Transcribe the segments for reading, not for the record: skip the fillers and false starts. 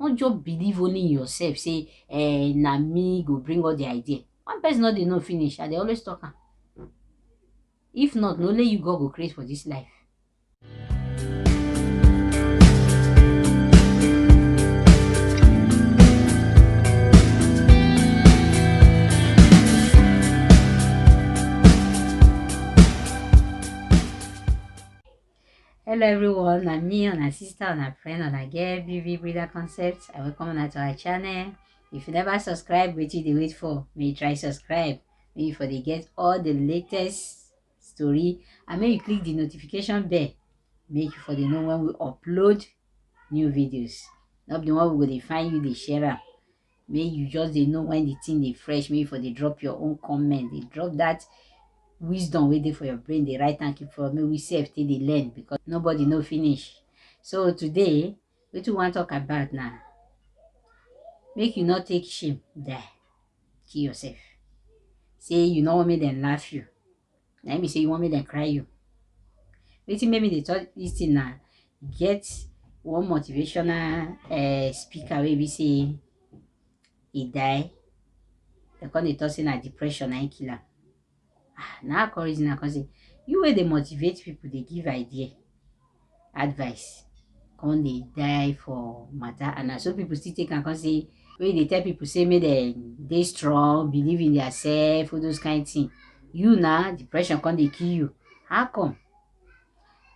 Not just believe only in yourself, say na me go bring all the idea. One person not dey know finish, and they always talk am. If not, no only you God go create for this life. Hello everyone, I'm me, and a sister, and a friend, and a girl, BB Breeder Concepts. I welcome you to our channel. If you never subscribe, what you wait for? May you try subscribe. May you for the get all the latest story, and may you click the notification bell. Make you for the know when we upload new videos. Not the one we go to find you, they share am. May you just they know when the thing they fresh. May you for they drop your own comment. They drop that wisdom waiting for your brain, the right and keep for me. We save till they learn, because nobody no finish. So today, we do want to talk about now. Make you not take shame, die, kill yourself. Say you know want me then laugh you. Let me say you want me then cry you. Waiting maybe they talk this thing now. Get one motivational speaker where we say he die. They call it tossing a depression and killer. Now courage now cause you where they motivate people, they give idea, advice. Come they die for matter, and so people still take and come say when they tell people say make they strong, believe in themselves, all those kind of things. You now depression come they kill you. How come?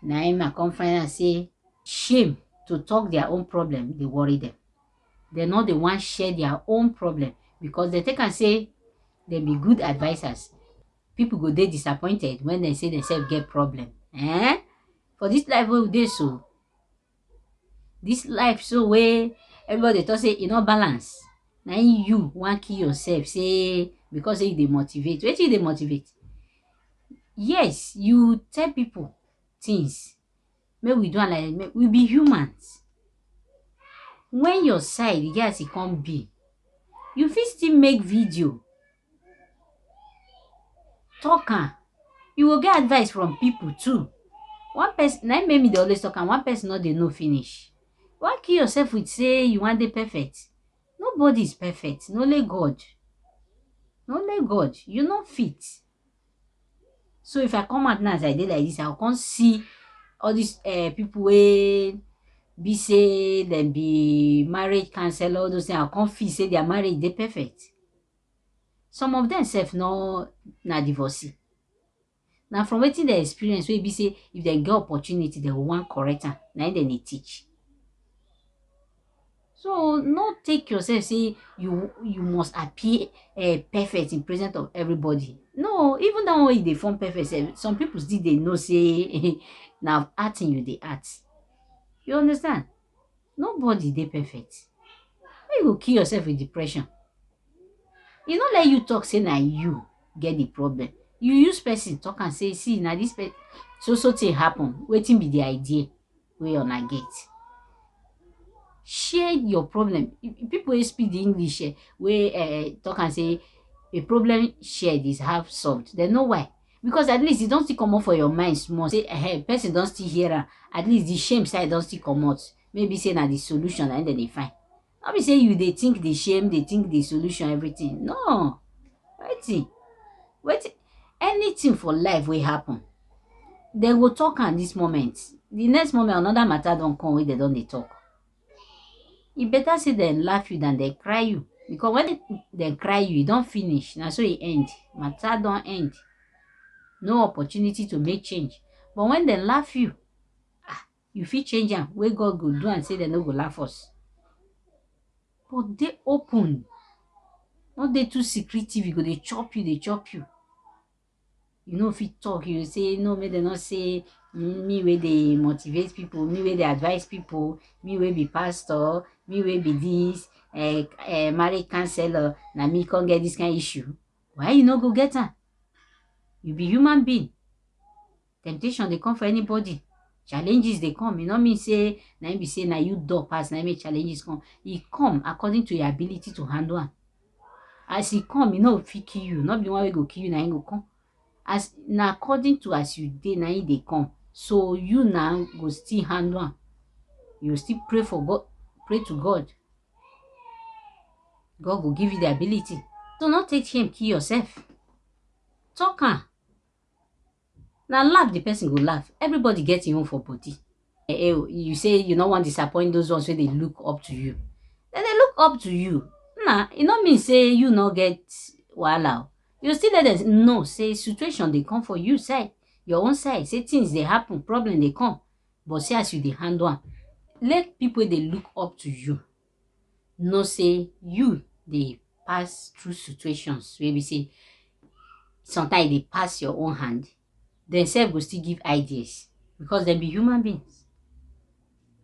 Now I come find and say shame to talk their own problem, they worry them. They're not the one share their own problem, because they take and say they be good advisors. People go they disappointed when they say themselves get problem. For this life we dey so. This life so where everybody talk say no balance. Now you want kill yourself, say because say they motivate. Wetin they motivate? Yes, you tell people things. Make we do like we be humans. When your side you get as it come be, you fit still make video. Talk am. You will get advice from people too. One person, now make me they always talk, and one person not they know finish. Why kill yourself with say you want the perfect? Nobody is perfect. No only God. No only God. You not fit. So if I come out now as I did like this, I'll come see all these people wey be say them be marriage counselor, all those things. I'll come feel say their marriage they perfect. Some of them self no na divorcee. Now from wetin they experience, wey be say if they get opportunity, they will want correct am. Now then they teach. So not take yourself say you must appear perfect in presence of everybody. No, even that way they form perfect. Some people still they know say now acting you they act. You understand? Nobody they perfect. Why you go kill yourself with depression? You not let you talk say now you get the problem. You use person talk and say, see now this so thing happen. Waiting be the idea where you na get. Share your problem. People wey speak the English wey talk and say a problem shared is half solved. They know why. Because at least it don't still come out for your mind small. Say person don't still hear am. At least the shame side don't still come out. Maybe say na the solution and then they find. Not be say you they think the shame, they think the solution, everything. No. Wait. Anything for life will happen. They will talk at this moment. The next moment another matter don't come where they don't they talk. It better say they laugh you than they cry you. Because when they cry you, don't finish. Now so it end. Matter don't end. No opportunity to make change. But when they laugh you, you feel change them. Where God go do and say they no go laugh us. But they open. Not they too secretive. You go they chop you, they chop you. You know if you talk, you say no, may they not say me where they motivate people, me where they advise people, me where be pastor, me where be this marriage counselor, now me can't get this kind of issue. Why you no go get her? You be human being. Temptation they come for anybody. Challenges they come. You know me say now be say now you do pass, now me challenges come. It come according to your ability to handle them. As it come, you know if he kill you, not be one way go kill you, now he go come. As now according to as you did, now they come. So you now go still handle am. You still pray for God, pray to God. God will give you the ability. So not take shame kill yourself. Talk am. Now laugh, the person go laugh. Everybody gets im own for body. You say you no wan disappoint those ones wey dey look up to you. Then they look up to you. Nah, e no mean say you no get wahala o. You still let them know say situation dey come for you side, your own side, say things dey happen, problem dey come, but see as you dey handle am. Let people wey dey look up to you know say you dey pass through situations wey be say sometimes e dey pass your own hand. Dem sef go still give ideas because dem be human beings.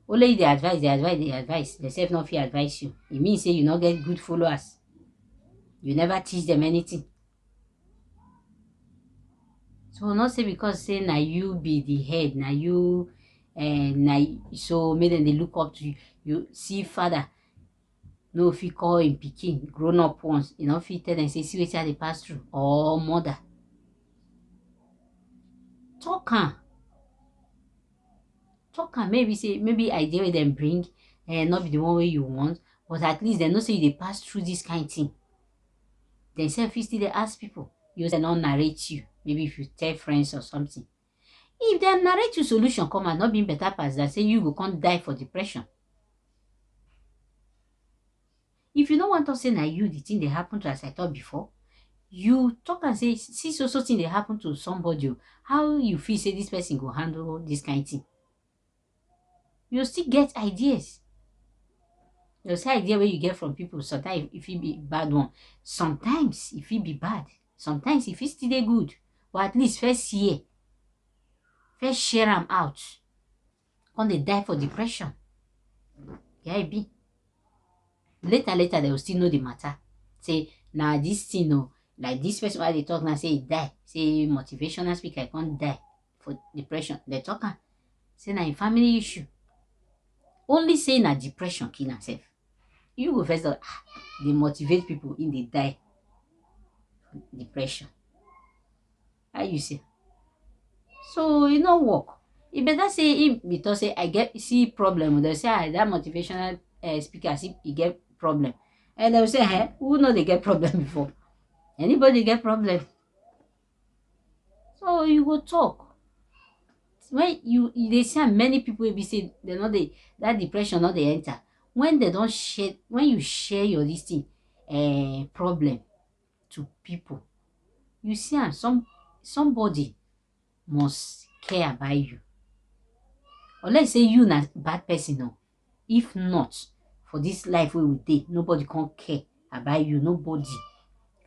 Only you dey advise, dem sef no fit advise you. E mean say you no get good followers. You never teach dem anything. So not say because say na you be the head, na you so make dem dey look up to you. You see father no fit call im pikin grown up ones, e no fit tell dem say see wetin I dey pass through, or mother. Talk am. Talk am, maybe idea wey dem bring no be the one wey you want, but at least dem know say you dey pass through this kind thing. Dem sef fit still dey ask people. You say no narrate you, maybe if you tell friends or something. If dem narrate you solution come out, not being better pass that, say you go come die for depression. If you no want to say na you the thing dey happen to, as I talk before, you talk and say see so thing dey happen to somebody. How you feel say this person go handle this kind thing? You still get ideas. You see idea wey you get from people, sometimes e fit be bad one, sometimes e fit be bad, sometimes e fit still dey good, but at least first hear, first share am out, come dey die for depression. Yeah, e be. Later they will still know the matter. Say na this thing o, like this person wey dey talk now, say e die, say motivational speaker can't die for depression. They talk am say na im family issue. Only say na depression kill am sef. You go first dey motivate people in dey die depression. How you say? So e no work. E better say if be talk say I get see problem, they say that motivational speaker see e get problem, and they will say hey, who know they get problem before? Anybody get problem? So you go talk. When they see many people will be say they know that depression not they enter when they don't share, when you share your listing problem to people, you see somebody must care about you. Or let's say you not bad person, no. If not, for this life we will dey, nobody can care about you, nobody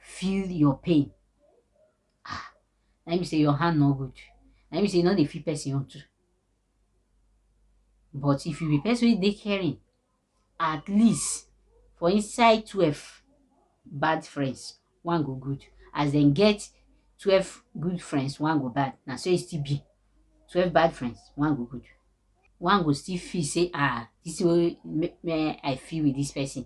feel your pain. Let me say your hand no good. Let me say you know the feel person on too. But if you be person wey dey caring, at least for inside 12 bad friends, one go good. As then get 12 good friends, one go bad. Now so it still be 12 bad friends, one go good. One go still feel say this way I feel with this person.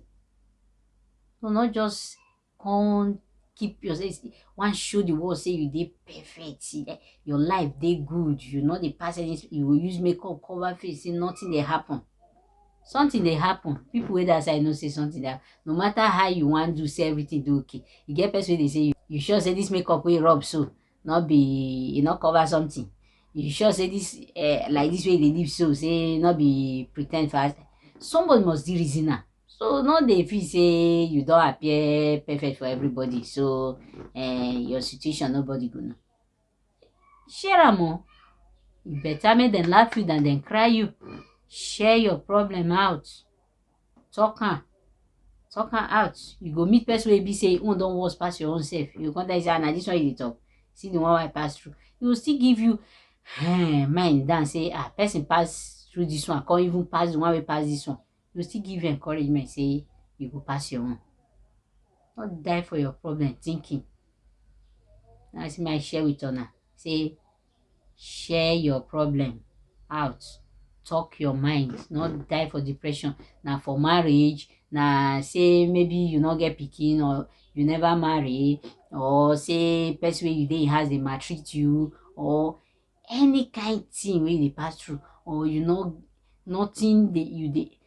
So not just come keep yourself, one show the world say you dey perfect, see, your life dey good, you know the pass anything, you will use makeup cover face, say nothing dey happen. Something dey happen. People wey that side know say something that no matter how you want to say everything do okay. You get person wey they say you sure say this makeup wey rub so not be you not cover something. You sure say this like this way they live so say not be pretend fast. Somebody must do reason now. So not they feel say you don't appear perfect for everybody. So your situation nobody go know. Share am o. You better make them laugh you than them cry you. Share your problem out. Talk am out. You go meet person wey be say you don't worse pass your own self. You go come say na this one you dey talk. See the one I pass through. He will still give you mind down say person pass through this one, can't even pass the one wey pass this one. You will still give you encouragement say you go pass your own. Not die for your problem thinking. That's my share with honor. Say share your problem out. Talk your mind, not die for depression. Now for marriage, now say maybe you not get pikin or you never marry, or say person wey you dey has they maltreat you, or any kind thing wey they pass through, or you know nothing that you dey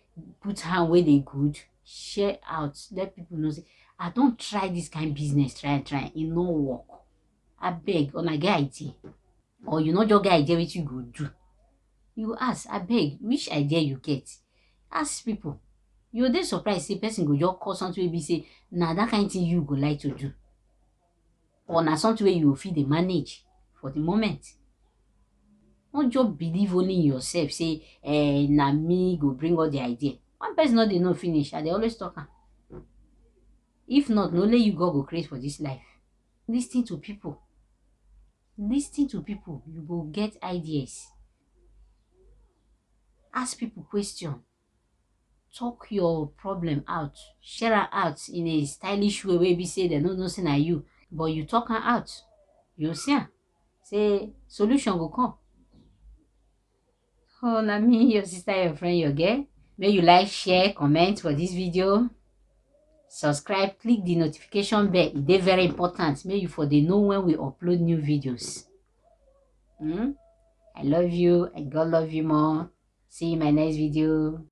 put hand where they good. share out, let people know say I don't try this kind of business, try e no work. I beg, on I get idea, or you not just get idea what you go do. You ask, I beg, which idea you get? Ask people. You dey surprised say person go just call something wey be say na that kind thing you go like to do, or na something wey you go fit dey manage for the moment. Not just believe only in yourself, say na me go bring all the idea. One person no dey know finish, I dey always talk am. If not, na only you God go create for this life. Lis ten to people. Lis ten to people, you go get ideas. Ask people question. Talk your problem out. Share am out in a stylish way wey be say dem no know say na you, but you talk am out. You see am, say solution go come. Oh, na me, your sister, your friend, your girl. Make you like, share, comment for this video. Subscribe, click the notification bell. E dey very important. Make you for dey know when we upload new videos. I love you, and God love you more. See you in my next video.